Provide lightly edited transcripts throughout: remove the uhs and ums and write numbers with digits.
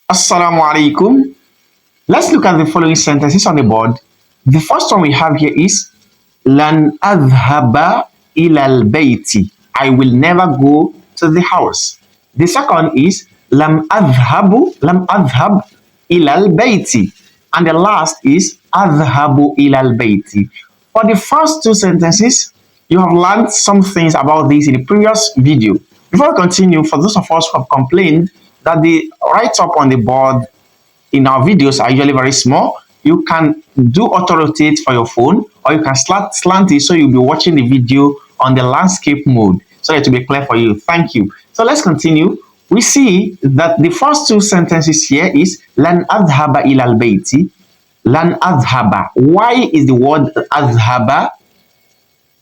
Assalamu alaikum. Let's look at the following sentences on the board. The first one we have here is Lan adhaba ilal bayti. I will never go to the house. The second is lam adhab ilal bayti. And the last is adhabu ilal bayti. For the first two sentences, you have learned some things about this in the previous video. Before we continue, for those of us who have complained that the write-up on the board in our videos are usually very small, you can do auto rotate for your phone, or you can slant it so you'll be watching the video on the landscape mode so that it will be clear for you. Thank you. So let's continue. We see that the first two sentences here is lan adhaba ilal bayti. Lan adhaba. Why is the word adhaba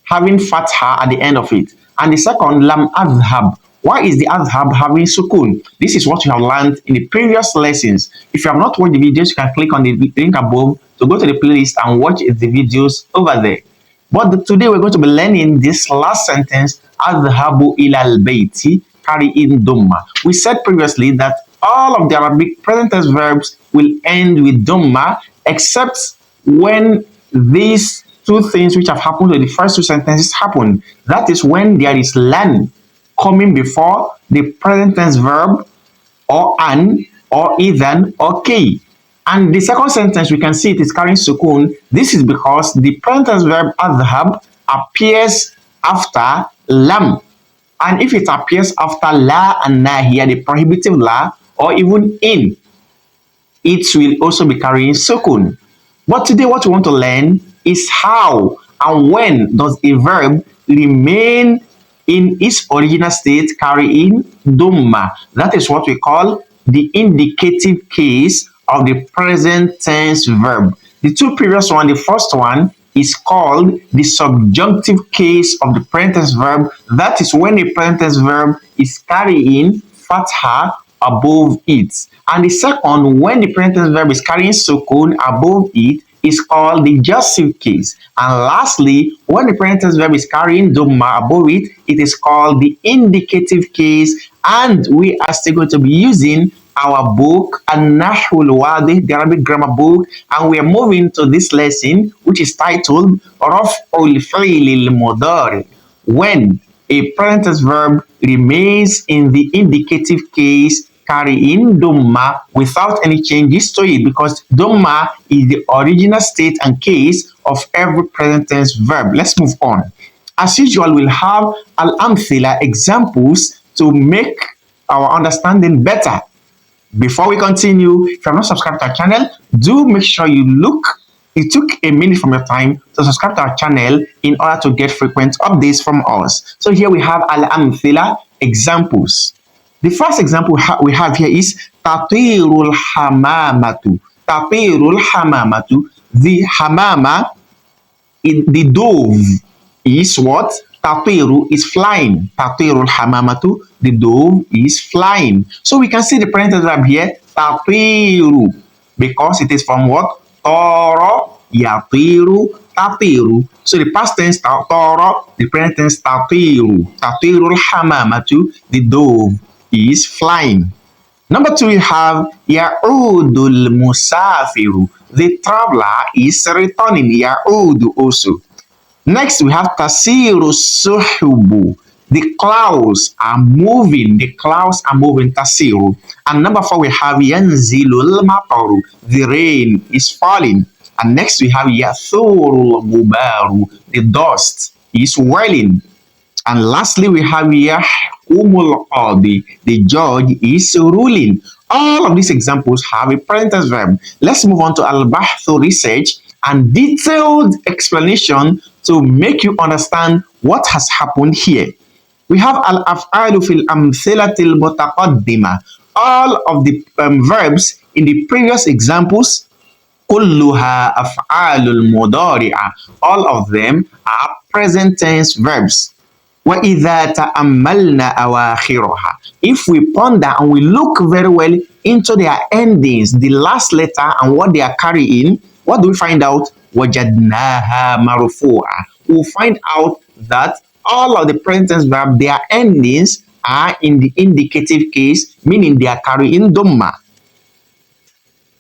having fatha at the end of it? And the second, lam adhab. Why is the adhab having sukun? This is what you have learned in the previous lessons. If you have not watched the videos, you can click on the link above to go to the playlist and watch the videos over there. But today we're going to be learning this last sentence, adhabu ilal bayti, carry in dhamma. We said previously that all of the Arabic present tense verbs will end with dhamma, except when these two things which have happened to the first two sentences happen. That is when there is lan coming before the present tense verb, or an, or idhan, or k. And the second sentence, we can see it is carrying sukun. This is because the present tense verb adhab appears after lam. And if it appears after la and nahiya, the prohibitive la, or even in, it will also be carrying sukun. But today what we want to learn is how and when does a verb remain in its original state carrying dhamma. That is what we call the indicative case of the present tense verb. The two previous one, the first one is called the subjunctive case of the present tense verb. That is when the present tense verb is carrying fatha above it. And the second, when the present tense verb is carrying sukun above it, is called the jussive case. And lastly, when the present tense verb is carrying dhamma above it, it is called the indicative case. And we are still going to be using our book, النحو الواضح, the Arabic grammar book, and we are moving to this lesson, which is titled رفع الفعل المضارع, when a present tense verb remains in the indicative case carrying dhamma without any changes to it, because dhamma is the original state and case of every present tense verb. Let's move on. As usual, we'll have al-amthila, examples, to make our understanding better. Before we continue, if you're not subscribed to our channel, do make sure you took a minute from your time to subscribe to our channel in order to get frequent updates from us. So here we have al-amthila, examples. The first example we have here is tatirul hamamatu. Tatirul hamamatu. The hamama, the dove, is what? Tatiru is flying. Tatirul hamamatu. The dove is flying. So we can see the present verb here, tatiru, because it is from what? Toro, yatiru, tatiru. So the past tense toro, the present tense tatiru. Tatirul hamamatu. The dove is flying. Number two, we have Ya'udul Musafiru. The traveler is returning. Ya'udu also. Next, we have Tasiru Suhubu. The clouds are moving. The clouds are moving. Tasiru. And number four, we have Yanzilul Mataru. The rain is falling. And next, we have Yathurul Gubaru. The dust is whirling. And lastly, we have Yahkumul Qadi. The judge is ruling. All of these examples have a present tense verb. Let's move on to Al-Bahthu research and detailed explanation to make you understand what has happened here. We have Al-Af'alu fil Amthilatil Mutaqaddima. All of the verbs in the previous examples, kulluha af'alul mudari'a. All of them are present tense verbs. وَإِذَا تَأَمَّلْنَا أَوَاخِرَهَا. If we ponder and we look very well into their endings, the last letter and what they are carrying, what do we find out? وَجَدْنَاهَا مَرْفُوعًا. We'll find out that all of the present tense verbs, their endings are in the indicative case, meaning they are carrying dhamma.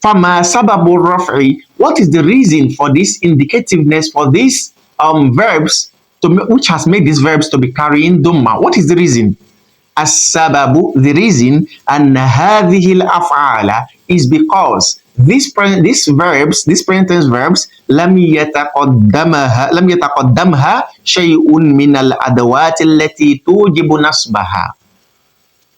فما سبب الرفع? What is the reason for this indicativeness for these verbs which has made these verbs to be carrying dhamma? What is the reason? السبب, the reason, أن هذه الأفعال is because these verbs, these present tense verbs, لم يتقدمها شيء من الأدوات التي توجب نصبها.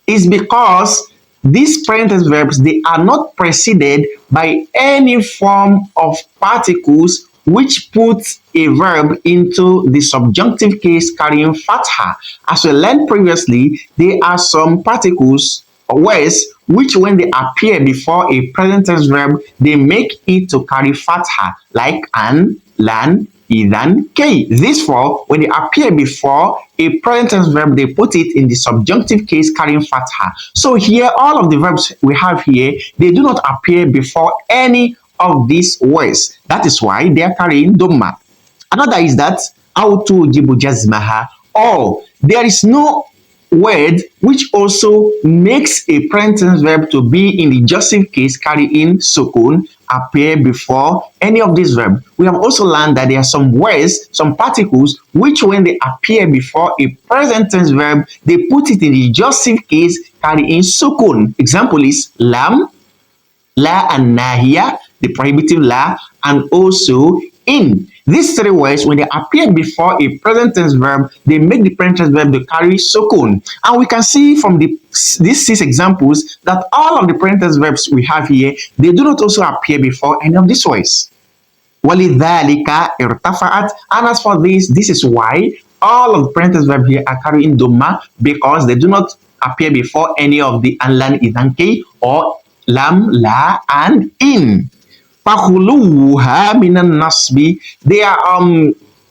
Is because these present tense verbs, they are not preceded by any form of particles which puts a verb into the subjunctive case carrying fatha. As we learned previously, there are some particles or words which when they appear before a present tense verb, they make it to carry fatha, like an, lan, idan, kay. Therefore, when they appear before a present tense verb, they put it in the subjunctive case carrying fatha. So here, all of the verbs we have here, they do not appear before any of these words. That is why they are carrying dhamma. Another is that auto jibu jazmaha, or there is no word which also makes a present tense verb to be in the jussive case carrying sukun appear before any of these verbs. We have also learned that there are some words, some particles which when they appear before a present tense verb, they put it in the jussive case carrying sukun. Example is lam, la and nahiya, the prohibitive la, and also in. These three words, when they appear before a present tense verb, they make the present tense verb to carry sukun. And we can see from these 6 examples that all of the present tense verbs we have here, they do not also appear before any of these words. وَلِذَلِكَ ارْتَفَعَتْ. And as for this is why all of the present tense verbs here are carrying dhamma, because they do not appear before any of the anlan, idan, kay, or lam, la, and in. فَخُلُوهَا مِنَ النَّصْبِ. Their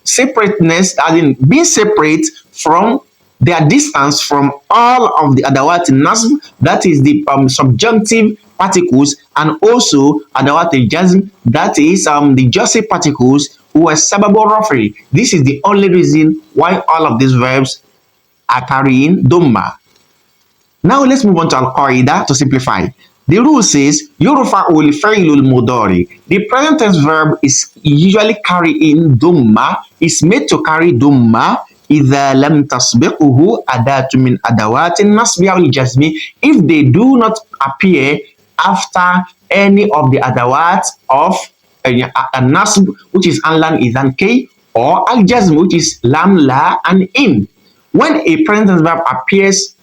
separateness, as in being separate from their distance from all of the adawat nasb, that is the subjunctive particles, and also adawat jazm, that is the jussive particles, who are sababul rafi. This is the only reason why all of these verbs are carrying dhamma. Now let's move on to al-qaida to simplify. The rule says يرفع الفعل المضارع. The present tense verb is usually carrying dhamma, is made to carry dhamma إذا لم تسبقه أداة من أدوات النصب أو الجزم, if they do not appear after any of the adawat of nasb, which is anlan, idan, kay, or al-jazm, which is lam, la, and in. When a present tense verb appears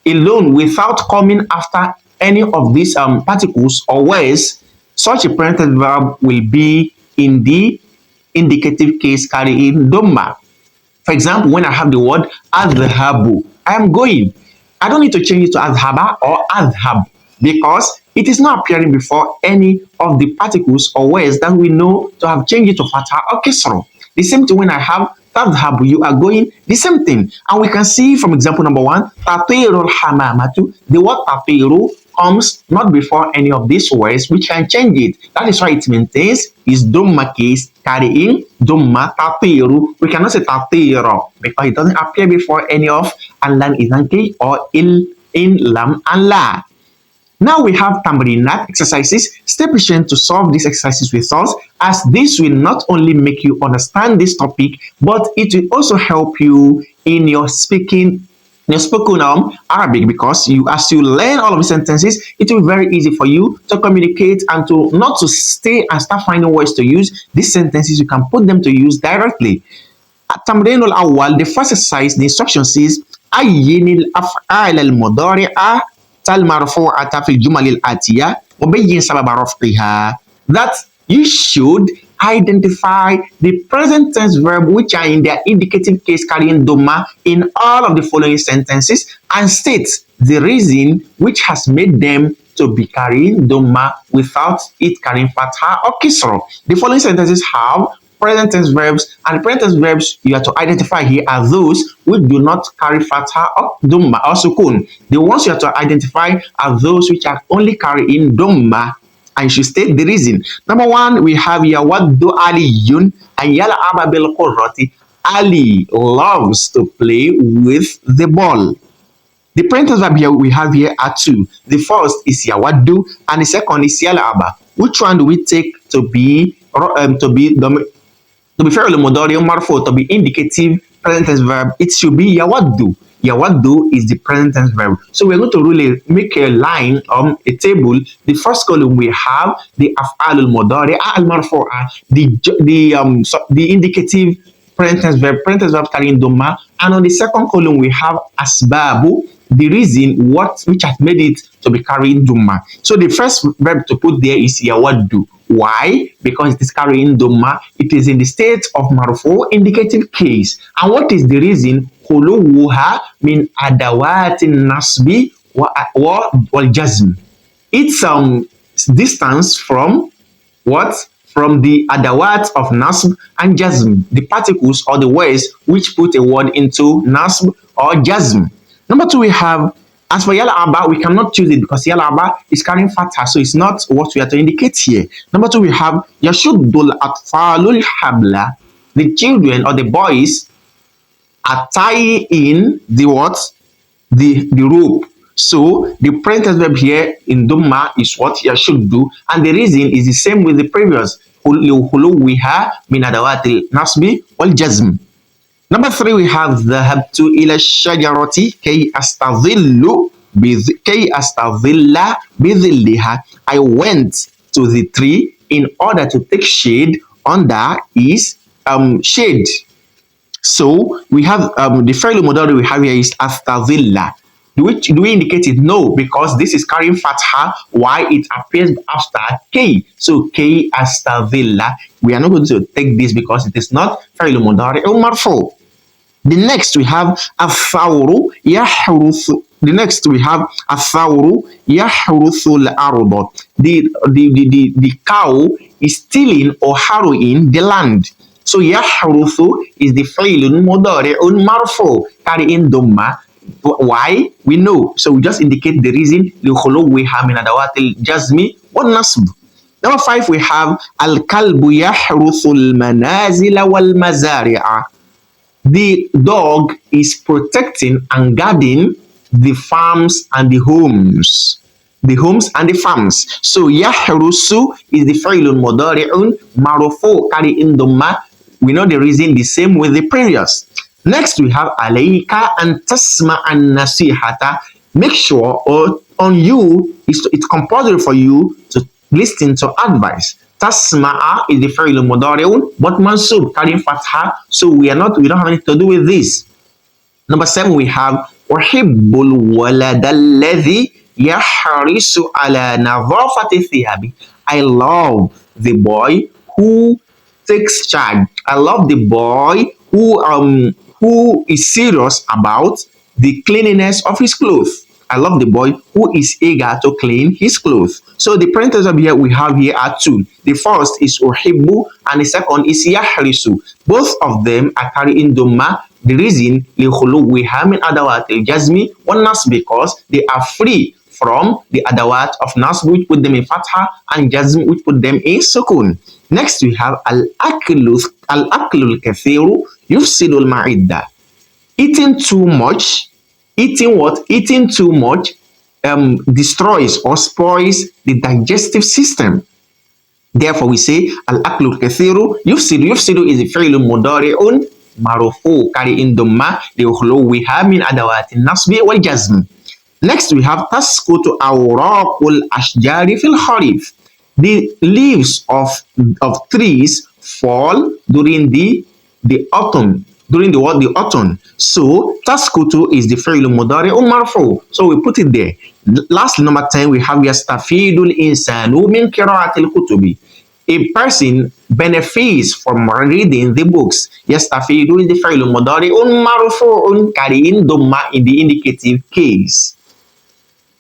alone without coming after any of these particles or words, such a present tense verb will be in the indicative case carrying dhamma. For example, when I have the word adhabu, I am going. I don't need to change it to adhaba or adhab because it is not appearing before any of the particles or words that we know to have changed it to fatha or kisra. The same thing when I have tadhabu, you are going, the same thing. And we can see from example number 1, tatiru hamamatu, the word tatiru comes not before any of these words which can change it. That is why it maintains is dhamma case carrying dhamma tatiru. We cannot say tatiro because it doesn't appear before any of anlan, idan, kay, or in, lam, and la. Now we have tamrinat exercises. Stay patient to solve these exercises with us, as this will not only make you understand this topic, but it will also help you in your spoken Arabic, because as you learn all of these sentences, it will be very easy for you to communicate and to not to stay and start finding words to use. These sentences, you can put them to use directly. Tamrin al-awwal, the first exercise, the instruction says ayyin al-af'al al-mudari'a المرفوعة في الجمل الآتية وبين سبب رفعها. That you should identify the present tense verb which are in their indicative case carrying dhamma in all of the following sentences and state the reason which has made them to be carrying dhamma without it carrying fatha or kisra. The following sentences have present tense verbs, and the present tense verbs you have to identify here are those which do not carry fatha or dhamma or sukun. The ones you have to identify are those which are only carrying dhamma, and you should state the reason. Number 1, we have here waddu aliyun and yal'aba bil qurrati. Ali loves to play with the ball. The present tense verb here we have here are 2. The first is yawaddu and the second is yal'aba. which one do we take to be فعل مضارع مرفوع to be indicative present tense verb? It should be يود. يود is the present tense verb. So we're going to really make a line on a table. The first column we have the أفعال المضارعة المرفوعة, the indicative present tense verb carrying doma, and on the second column we have asbabu, the reason which has made it to be carrying doma. So the first verb to put there is yawaddu. Why? Because it is carrying doma. It is in the state of marfu indicative case. And what is the reason? Khuluwuha min adawati nasbi wal jazm. It's distance from what? From the adawat of nasb and jazm, the particles or the words which put a word into nasb or jazm. Number two, we have, as for yal'aba, we cannot choose it because yal'aba is carrying fatha, so it's not what we are to indicate here. Number two, we have yashuddul atfalul habla. The children or the boys are tying in the what? The rope. So the present verb here in Dhamma is what you should do, and the reason is the same with the previous. Huluwiha min adawati nasbi wal jazm. Number three, we have dhahabtu ila shajarati kay astadhillu bidhilliha. I went to the tree in order to take shade under its shade. So we have the fi'l mudari we have here is astadhilla. Do we indicate it? No, because this is carrying fatha. Why? It appears after K. So K astadhilla. We are not going to take this because it is not fi'l mudari or marfu. The next we have athawru yahruthu. The next we have athawru yahruthu al-arda. The cow is stealing or harrowing the land. So yahruthu is the fi'lun mudari'un marfu carrying dhamma. Why? We know. So we just indicate the reason. لِخُلُوِّهَا مِنْ أَدَوَاتِ الْجَزْمِ وَالنَّصْبِ. Number five, we have الْكَلْبُ يَحْرُثُ الْمَنَازِلَ وَالْمَزَارِعَ. The dog is protecting and guarding the farms and the homes. The homes and the farms. So yahrusu is the fi'lun mudari'un marfu carrying dhamma. We know the reason, the same with the previous. Next we have alayka and tasma an nasihata. Make sure on you it's compulsory for you to listen to advice. Tasma'a is the fi'l mudari'un but mansub carrying fatha, so we don't have anything to do with this. Number seven, we have uhibbul walada alladhi yahrisu ala nadhafati thiyabi. I love the boy who takes charge. I love the boy who is serious about the cleanliness of his clothes. I love the boy who is eager to clean his clothes. So the parentheses of here we have here are two. The first is uhibbu and the second is yahrisu. Both of them are carrying dhamma. The reason likhuluwiha min adawat al-jazmi wan nas, because they are free from the adawat of nasb which put them in fatha and jazm which put them in sukun. Next we have al-aklul kathiru yufsidu al-ma'idda. Eating too much, eating too much destroys or spoils the digestive system. Therefore we say al-aklul kathiru yufsidu. Yufsidu is a fi'lun mudari'un marufu carrying dhamma likhuluwiha min adawati nasbi wal jazm. Next we have tasqutu awraqul ashjari fil kharif. The leaves of trees fall during the autumn. During the autumn. So tasqutu is the fi'l mudari'un marfu. So we put it there. Lastly, number 10, we have yastafidul insanu min qira'atil kutubi. A person benefits from reading the books. Yastafidu is the fi'l mudari'un marfu'un carrying dhamma in the indicative case.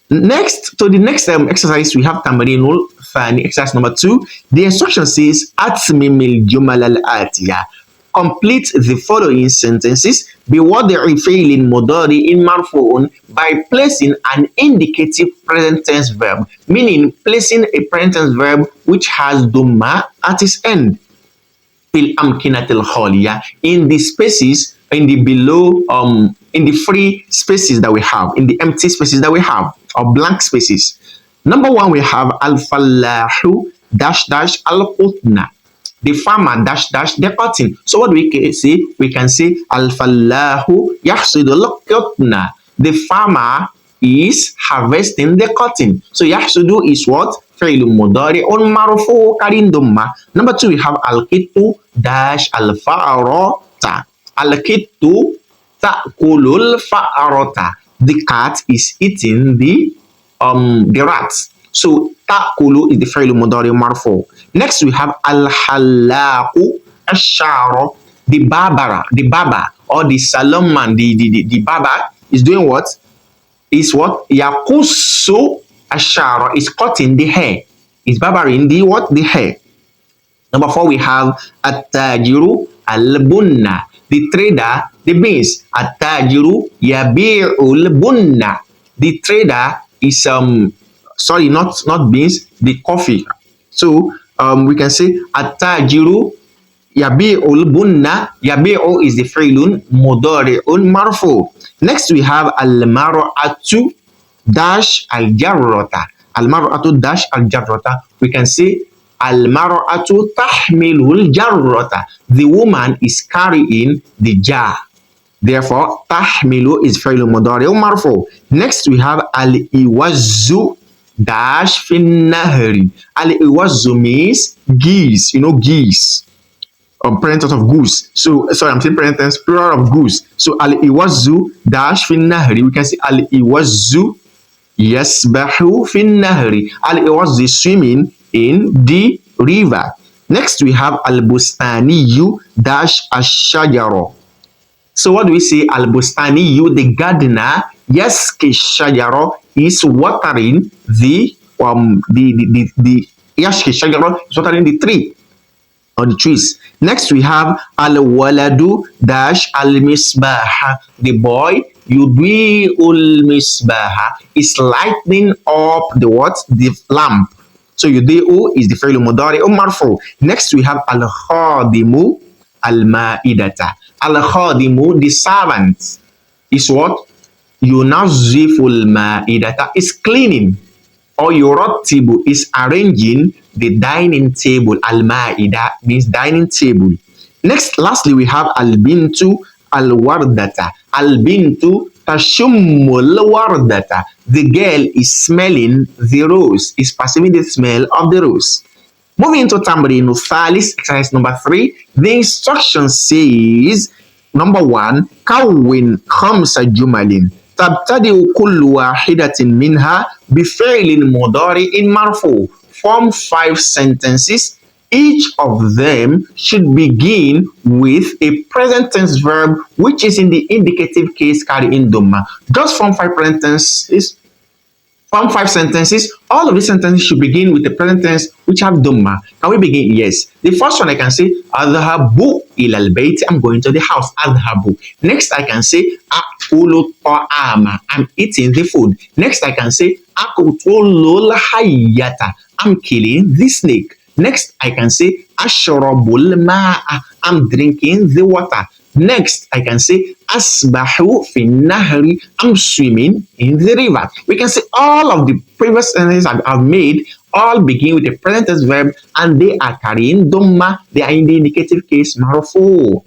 Next, to the next exercise, we have Tamarinul Thani, exercise number 2. The instruction says, Atmimil Jumal al-Atiya. Complete the following sentences biwad'i fi'lin mudari'in marfu'un by placing an indicative present tense verb, meaning placing a present tense verb which has dhamma at its end. Fil amkinatil khaliya, in the spaces, in the below, in the free spaces that we have, in the empty spaces that we have, or blank spaces. Number 1, we have al-fallahu dash dash al-qutna. The farmer dash dash the cotton. So what do we can say? We can say al-fallahu yahsidu al-qutna. The farmer is harvesting the cotton. So yahsudu is what? فعل مضارع مرفوع carrying ضمة. Number 2 we have al-kittu dash al-fa'arata. Al-kittu ta'kulul fa'arata. The cat is eating the rat. So ta'kulu is the فعل مضارع مرفوع. Next we have al-hallaqu ash-sha'ra. The barber or the salon, the barber is doing what? Is what? Yakusu ashara is cutting the hair. Is barbering the what? The hair. Number 4 we have at-tajiru al-bunna. The trader, the beans. At-tajiru yabi'ul bunna. The trader is sorry, not beans, the coffee. So we can say at-tajiru yabi'ul bunna. Yabi'u is the fi'lun mudari'un marfu. Next we have al-mar'atu dash al-jarrata. Al-mar'atu dash al-jarrata. We can say al-mar'atu tahmilul jarrata. The woman is carrying the jar. Therefore, tahmilu is fi'lun mudari'un marfu. Next we have al-iwazzu dash fin nahri. Al-iwazzu means geese. You know geese. Parent tense of goose. So sorry, I'm saying parent tense plural of goose. So al-iwazzu dash fin nahri. We can say al-iwazzu yasbahu fin nahri. Al-iwazzu is swimming in the river. Next we have al-bustaniyu dash ash-shajara. So what do we say? Al-bustaniyu, the gardener, yaski shajara, is watering the yaski shajara is watering the tree or the trees. Next we have al-waladu dash al-misbah. The boy yudwi'ul misbah is lighting up the what? The lamp. So yudwi'u is the fi'l mudari marfu. Next we have al-khadimu al-ma'idata. Al-khadimu, the servant, is what? Yunazziful ma'idata, is cleaning. Or yurattibu is arranging the dining table. Al-ma'ida means dining table. Next, lastly, we have al-bintu al-wardata. Al-bintu tashummul wardata. The girl is smelling the rose, is perceiving the smell of the rose. Moving to Tamrin Thalis, exercise number 3. The instruction says, number 1, Kawin khamsa jumalin. تبتدئ كل واحدة منها بفعل مضارع مرفوع. Form 5 sentences. Each of them should begin with a present tense verb which is in the indicative case carrying dhamma. Just form 5 sentences. Form 5 sentences. All of these sentences should begin with the present tense which have dhamma. Can we begin? Yes. The first one I can say adhabu ila al-bayt. I'm going to the house. Adhabu. Next I can say akulu ta'ama. I'm eating the food. Next I can say akutulul hayyata. I'm killing the snake. Next I can say ashrabul ma'a. I'm drinking the water. Next, I can say asbahu fin nahri. I'm swimming in the river. We can say all of the previous sentences I've made all begin with the present tense verb and they are carrying dhamma. They are in the indicative case marfu.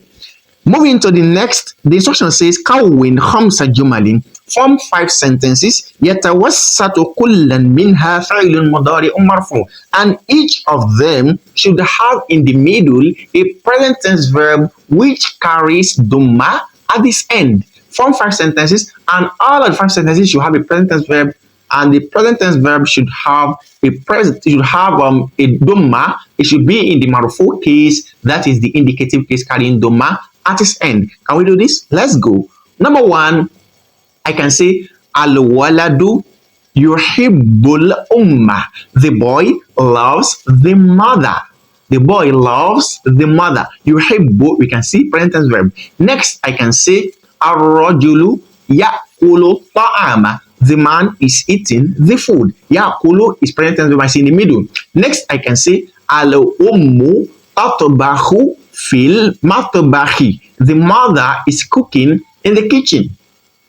Moving to the next, the instruction says kawin khamsa jumalin. Form 5 sentences. Yatawassatu kullan minha fa'ilun mudari'un marfu. And each of them should have in the middle a present tense verb which carries dhamma at this end. Form 5 sentences, and all of the 5 sentences should have a present tense verb, and the present tense verb should have a dhamma. It should be in the marfu case, that is the indicative case carrying dhamma at its end. Can we do this? Let's go. Number 1, I can say al-waladu yuhibbul ummah. The boy loves the mother. The boy loves the mother. Yuhibbu, we can see present tense verb. Next, I can say ar-rajulu ya'kulu ta'ama. The man is eating the food. Ya'kulu is present tense verb. I see in the middle. Next, I can say al-ummu tatbahu fil matbahi. The mother is cooking in the kitchen.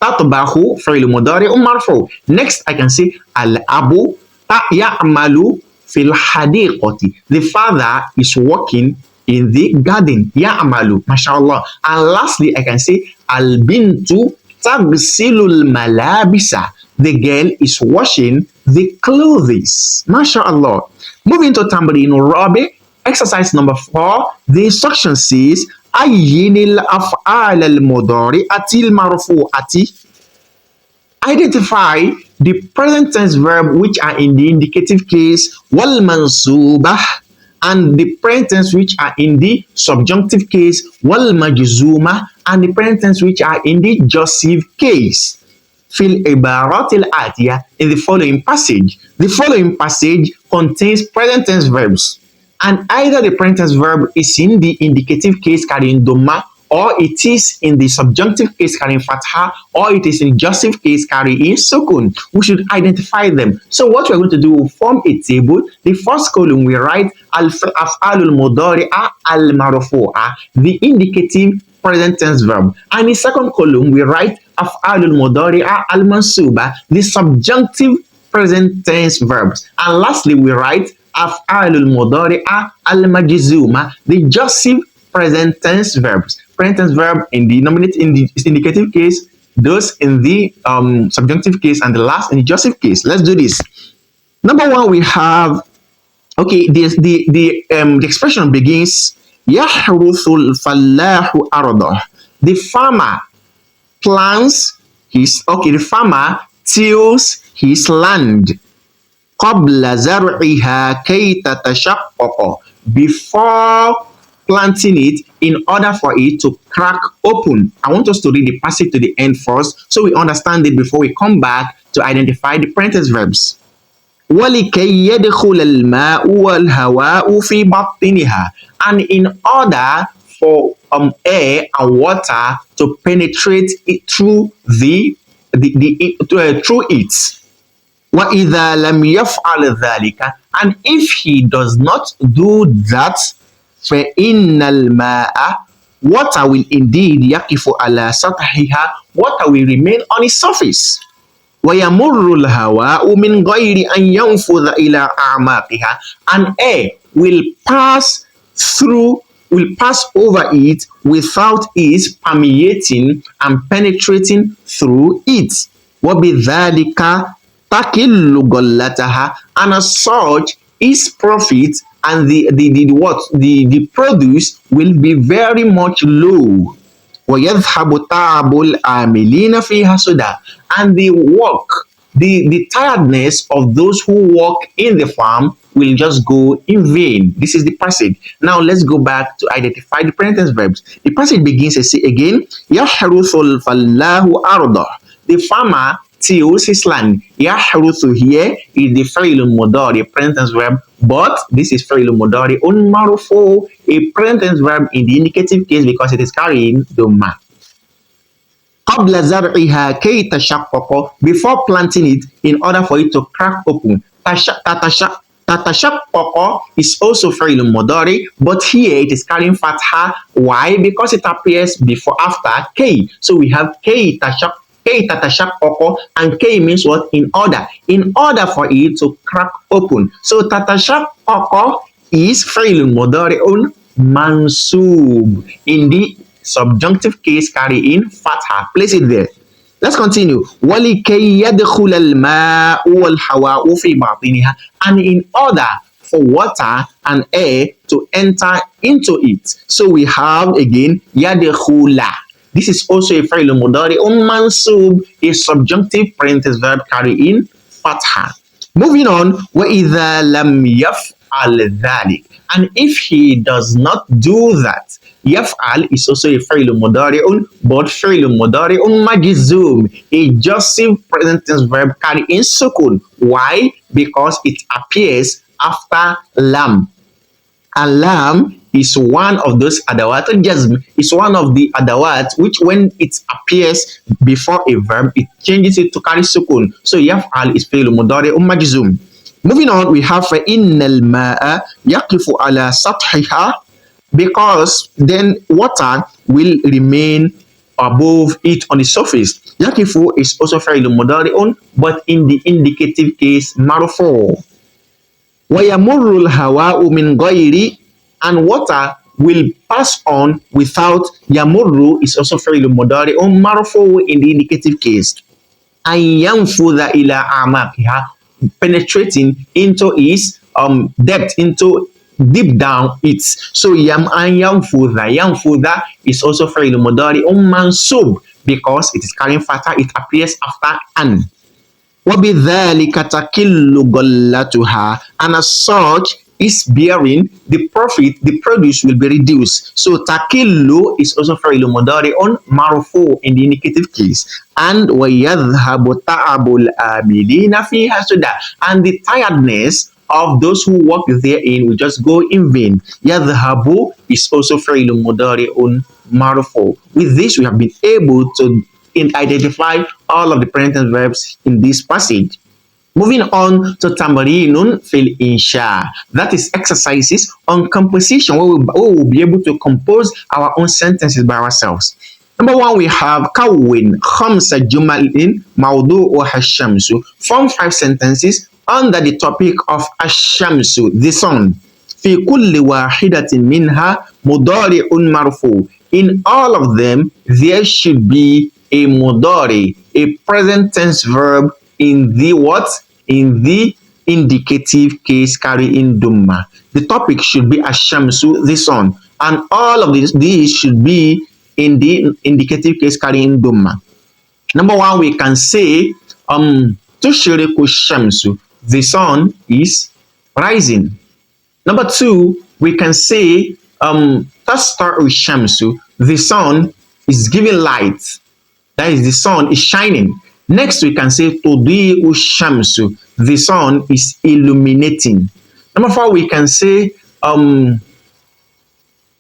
Tatbahu fi'l mudari marfu. Next, I can say al-abu ya'malu fil hadiqati. The father is working in the garden. Ya'malu, mashallah. And lastly, I can say al bintu tagsilul malabisa. The girl is washing the clothes. Mashallah. Moving to Tamrin Rabi, exercise number 4. The instruction says ayyinil af'al al-mudari'ati al-marfu'ati. Identify the present tense verb which are in the indicative case wal mansubah, and the present tense which are in the subjunctive case wal majzuma, and the present tense which are in the jussive case. Fil ibarat al-atiya, in the following passage. The following passage contains present tense verbs, and either the present tense verb is in the indicative case carrying dhamma, or it is in the subjunctive case carrying fatha, or it is in jussive case carrying sukun. We should identify them. So what we're going to do, we'll form a table. The first column we write al-af'alul mudari'a al-marfu'a, the indicative present tense verb, and the second column we write af'alul mudari'a al-mansuba, the subjunctive present tense verbs, and lastly we write af'alul mudari'a al-majzuma, the jussive present tense verbs. Present tense verb in the indicative case, those in the subjunctive case, and the last in the jussive case. Let's do this. Number 1, we have, okay, the expression begins yahruthul fallahu ardah. The farmer plants his, the farmer tills his land. qabla zar'iha kay tatashaqqaqa, before planting it, in order for it to crack open. I want us to read the passage to the end first so we understand it before we come back to identify the present tense verbs. وَلِكَيْ يَدْخُلَ الْمَاءُ وَالْهَوَاءُ فِي بَطْنِهَا, and in order for air and water to penetrate it through through it. وَإِذَا لَمْ يَفْعَلْ ذَلِكَ, and if he does not do that, فَإِنَّ الْمَاءَ, water will indeed يَقِفُ عَلَى سَطْحِهَا, water will remain on its surface. وَيَمُرُّ الْهَوَاءُ مِنْ غَيْرِ أَنْ يَنْفُذَ إِلَى أَعْمَاقِهَا, and air will pass over it without it permeating and penetrating through it. وَبِذَلِكَ تَكِلُّ غَلَّتَهَا, and as such its profit and the produce will be very much low. وَيَذْهَبُ تَعَبُ الْعَامِلِينَ فِيهَا سُدًى, and the work, the tiredness of those who work in the farm will just go in vain. This is the passage. Now let's go back to identify the present tense verbs. The passage begins again, يَحْرُثُ الْفَلَّاهُ أَرْضَهُ, the farmer tills his land. يَحْرُثُ here is the فعل مضارع present tense verb, but this is فعل مضارع مرفوع, a present tense verb in the indicative case because it is carrying dhamma. قبل زرعها كي تشقق, before planting it in order for it to crack open. تتشقق is also فعل مضارع, but here it is carrying fatha. Why? Because it appears before after كي. So we have كي tatashaqqaqa, and K means what? In order. In order for it to crack open. So tatashaqqaqa is fi'l mudari'un mansub. In the subjunctive case, carry in fatha. Place it there. Let's continue. وَلِكَيْ يَدْخُلَ الْمَاءُ وَالْهَوَاءُ فِي بَاطِنِهَا, and in order for water and air to enter into it. So we have again yadkhula. This is also a fi'l mudari mansub, a subjunctive present tense verb carrying fatha. Moving on, وَإِذَا لَمْ يَفْعَلْ ذَلِكَ, and if he does not do that, يَفْعَل is also a fi'l mudari, but fi'l mudari majzum, a jussive present tense verb carrying sukun. Why? Because it appears after lam, and lam is one of those adawat al-jazm. It's one of the adawat which when it appears before a verb, it changes it to carry sukun. So yaf'al is fi'l mudari majzum. Moving on, we have فَإِنَّ الْمَاءَ يَقِفُ عَلَى سَطْحِهَا, because then water will remain above it on the surface. Yakifu is also fi'l mudari, but in the indicative case marfu. وَيَمُرُّ الْهَوَاءُ مِنْ غَيْرِ, and water will pass on without. Yamurru is also فعل مضارع مرفوع in the indicative case. أن ينفذ إلى أعماقها, penetrating into its depth, into deep down it. So أن ينفذ is also فعل مضارع منصوب because it is carrying fatha, it appears after an. وَبِذَلِكَ تَكِلُّ غَلَّتُهَا, and as such is bearing the profit, the produce will be reduced. So takillu is also فعل مضارع مرفوع in the indicative case. And وَيَذْهَبُ تَعَبُ الْآمِلِينَ فِيهَا سُدًى, and the tiredness of those who work therein will just go in vain. يَذْهَبُ is also فعل مضارع مرفوع. With this, we have been able to identify all of the present tense verbs in this passage. Moving on to tamarinun fil insha, that is exercises on composition, where we will be able to compose our own sentences by ourselves. Number one, we have kawin khamsa jumalin mawdu'uha ash-shamsu, form 5 sentences under the topic of ash-shamsu, the sun. fi kulli wahidatin minha mudari'un marfu, in all of them there should be a mudari, a present tense verb in the what? In the indicative case carrying Dhamma. The topic should be Ashamsu, the sun, and all of these should be in the indicative case carrying Dhamma. Number one, we can say Tushriku Shamsu, the sun is rising. Number two, we can say Tastaru Shamsu, the sun is giving light. That is, the sun is shining. Next, we can say Tudi'u Shamsu, the sun is illuminating. Number four, we can say Tatabaddadu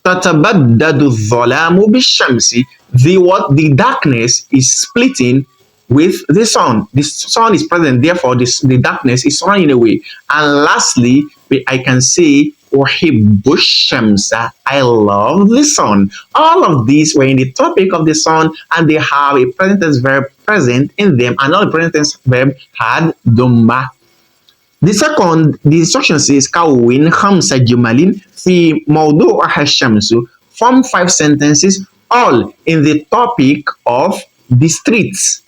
Dhalamu Bishamsi, the darkness is splitting with the sun. The sun is present, therefore the darkness is running away. And lastly, I can say Uhibbu Shamsa, I love the sun. All of these were in the topic of the sun, and they have a present tense verb present in them, and all the present tense verb had Dhamma. The instruction says Kawin Khamsa Jumalin fi Mawdu'uha Shamsu, form 5 sentences all in the topic of the streets.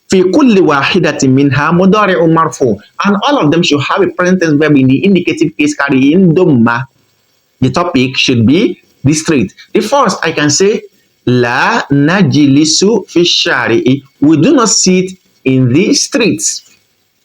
في كل واحدة منها مضارع مرفوع, and all of them should have a present tense verb in the indicative case carrying Dhamma. The topic should be the street. The first, I can say La najlisu fi shari'i, we do not sit in the streets.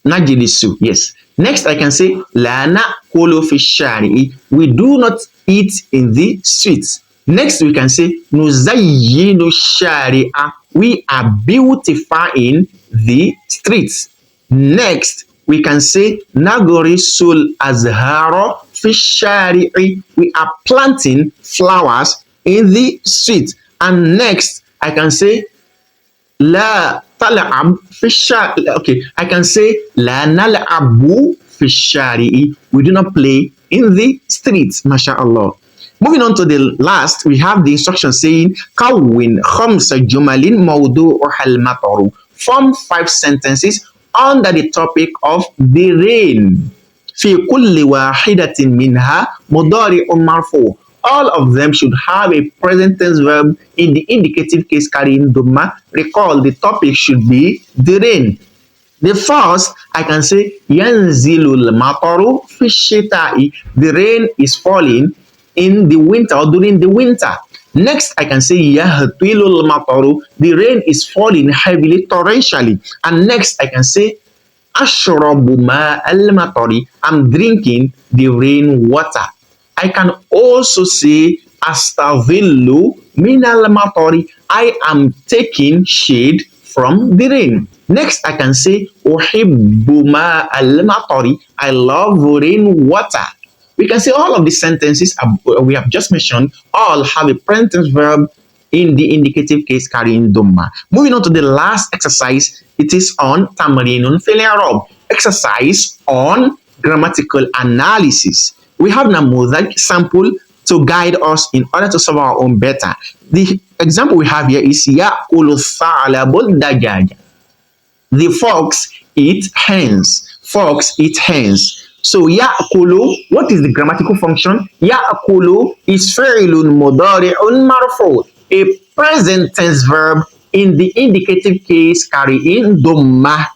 Najlisu, yes. Next, I can say La na'kulu fi shari'i, we do not eat in the streets. Next, we can say Nuzayyinu shari'a, we are beautifying the streets. Next, we can say Nagorisul azharo fi shari'i, we are planting flowers in the street. And next, I can say La tal'ab fi shari'i, okay, I can say La nal'abu fi shari'i, we do not play in the streets. MashaAllah. Moving on to the last, we have the instruction saying Kawin khamsa jumalin mawdu'uha al-mataru, form 5 sentences under the topic of the rain. Fi kulli wahidatin minha mudari'un marfu, all of them should have a present tense verb in the indicative case carrying Dhamma. Recall, the topic should be the rain. The first, I can say Yanzilul mataru fi shita'i, the rain is falling in the winter or during the winter. Next, I can say Yahtilul mataru, the rain is falling heavily, torrentially. And next, I can say Ashrabu ma'al matari, I'm drinking the rain water. I can also say Astavillu minal matari, I am taking shade from the rain. Next, I can say Uhibbu ma'al matari, I love rain water. We can say all of these sentences we have just mentioned all have a present tense verb in the indicative case carrying Dhamma. Moving on to the last exercise, it is on Tamarinun fil i'rab, exercise on grammatical analysis. We have Namudhaj sample to guide us in order to solve our own better. The example we have here is Ya'kulu tha'labul dajaja, the fox eat hens. Fox eat hens. So ya'kulu, what is the grammatical function? Ya'kulu is fi'lun mudari'un marfu, a present tense verb in the indicative case carrying dhamma.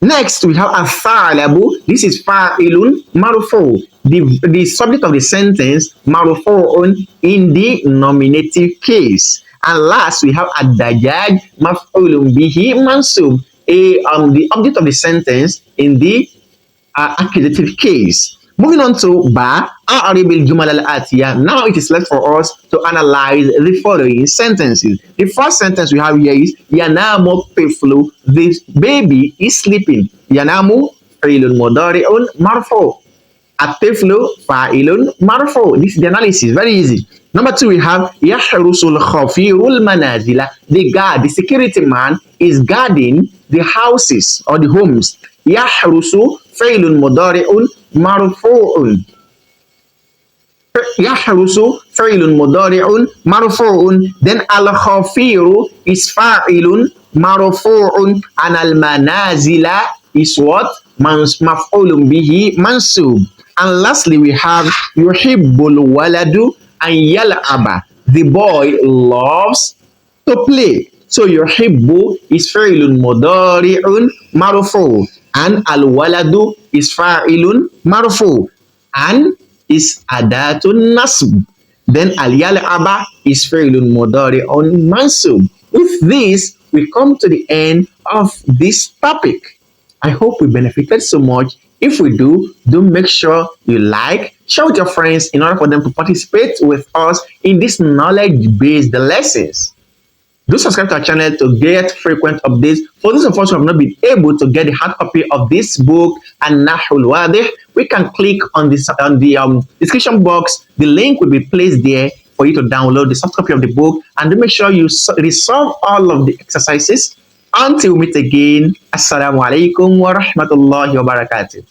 Next, we have al-tha'labu. This is fa'ilun marfu, the subject of the sentence marfu'un in the nominative case. And last, we have ad-dajjaj maf'ulun bihi mansub, the object of the sentence in the accusative case. Moving on to Ba, Arabic Jumal al Atiya. Now it is left for us to analyze the following sentences. The first sentence we have here is Yanamu Piflu. The baby is sleeping. Yanamu Failun Modariun Marfo. Atiflu Fa'ilun Marfo. This is the analysis. Very easy. Number two, we have Yahrusul Khafirul Manazila. The guard, the security man, is guarding the houses or the homes. Yahrusu Failun Modariun Marfu'un. Yahrusu Failun Modariun Marfu'un. Then Al Khafiru is Fa'ilun Marfu'un. And Al Manazila is what? Maf'ulun bihi mansub. And lastly, we have Yuhibbul Waladu and Yal'aba. The boy loves to play. So Yuhibbu is Fa'ilun Mudari'un Marfu. And Al-Waladu is Fa'ilun Marfu. And is Adatun Nasb. Then Al-Yal'aba is Fa'ilun Mudari'un Mansub. With this, we come to the end of this topic. I hope we benefited so much. If we do make sure you like, share with your friends in order for them to participate with us in these knowledge-based lessons. Do subscribe to our channel to get frequent updates. For those of us who have not been able to get the hard copy of this book, النحو الواضح, we can click on the description box. The link will be placed there for you to download the soft copy of the book, and to make sure you resolve all of the exercises. Until we meet again, Assalamu alaikum wa rahmatullahi wa barakatuh.